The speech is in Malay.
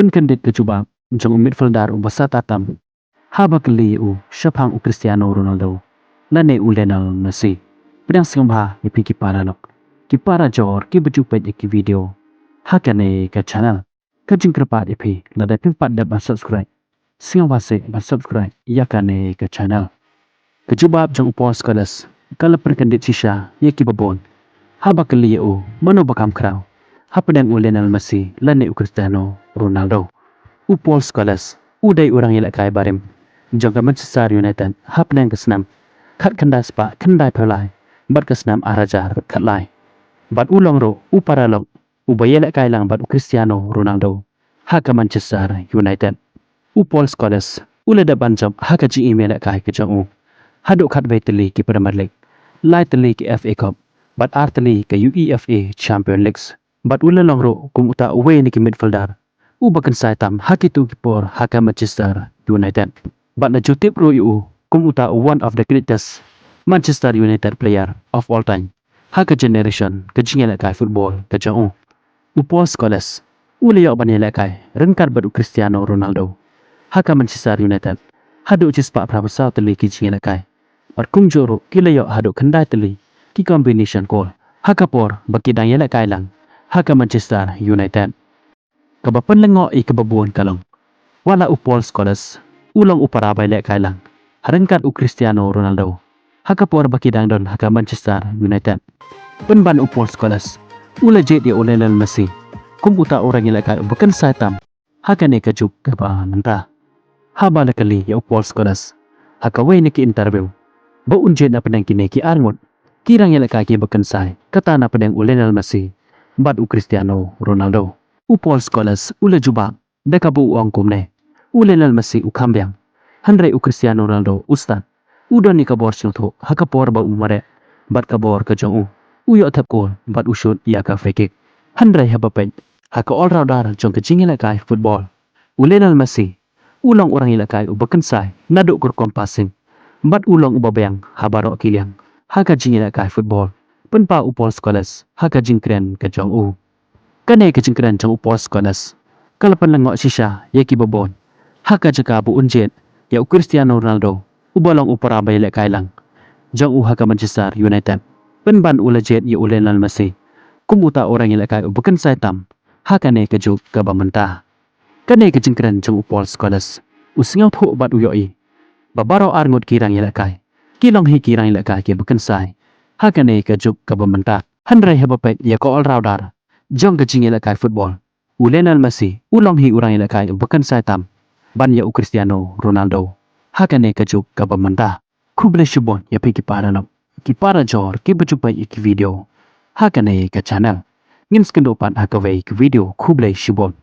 Penkendit kecuba jong midfielder u basa tatam haba keli u Shapang u Cristiano Ronaldo lane u Lionel Messi pedang singba ipi kiparanok kipara jor ki bejupet iki video hakane ke channel kajing krepat ipi lada pimpat da ban subscribe singba se ban subscribe yakane ke channel kejubab jong upos kalas kala penkendit sisa yeki babon haba keli u mano bakam krau hapedang u Lionel Messi lane u Cristiano Ronaldo Paul Scholes udai orang yang lakai barim jangka Manchester United hapnang kesenam kat kendas pa kendai pelai bat kesenam arajar kat lai bat ulong ro uparalok ubaya lakai lang bat Cristiano Ronaldo haka Manchester United Paul Scholes ulada banjam haka ji email lakai ke jong haduk kat baiteli ki Premier League lai teli ki FA Cup bat arteli ke UEFA Champions League bat ulalong ro kum uta away ni ki midfielder Ubakan saitam haki tu kipor haka Manchester United. But na jutip ro yu kumuta one of the greatest Manchester United player of all time. Haka generation kejingela kai football kejong Paul Scholes uliyo banela kai rengkar badu Cristiano Ronaldo. Haka Manchester United hadu cispa prabasa teli kejingela kai. But kungjoro kilayo hadu kendai teli ki combination call. Haka por bakidang yela kai lang haka Manchester United. Kabapan lengo i kebabuan kalong. Wala Paul Scholes ulang uparabay lek kailang. Harengkat u Cristiano Ronaldo. Haka por bakidang don haka Manchester United. Penban Paul Scholes ula jet ya Lionel Messi. Kumputa orang yang lekai bukan saitam. Haka ne kajuk kaba nanta. Haba lekali ya Paul Scholes. Haka way neki interview. Ba unjet na pedang kini ki arngot. Kirang yang lekai ki bukan sai. Kata na pedang Lionel Messi. Bat u Cristiano Ronaldo. Paul Scholes ula juba dekabu uang kumne Lionel Messi u kambiang handrai u Cristiano Ronaldo ustad udon ni kabor syuto hakapor ba umare bat kabor ke jong uyo tap gol bat usut ia ka free kick handrai habapen haka all rounder jong ke jingila kai football Lionel Messi ulang orang ilakai u bekensai naduk kur kompasing bat ulang u babang habaro kiliang haka jingila kai football penpa Paul Scholes haka jingkren ke jong Kanai kejengkeran jang Paul Scholes. Kalapan langok sisa yaki babon. Haka jaka bu unjet ya Cristiano Ronaldo. Ubalong uparabay lek kailang. Jang haka Manchester United. Penban ulajet ya Lionel Messi. Kumuta orang yang lekai bukan saitam. Haka ne kejuk kabamenta. Kanai kejengkeran jang Paul Scholes. Usingaw thu bat uyoi. Babaro arngot kirang yang lekai. Kilong hi kirang yang lekai ke bukan sai. Haka ne kejuk kabamenta. Handrai habapet ya ko all rounder. Jong kecing ilakai football. Lionel Messi ulang hi orang ilakai bukan saitam. Ban ya Cristiano Ronaldo. Hakane kejuk kabamenta. Kuble shubon ya pi kipara no. Kipara jor ki berjumpa iki video. Hakane ke channel. Ngin skendopan hakawe iki video kuble shubon.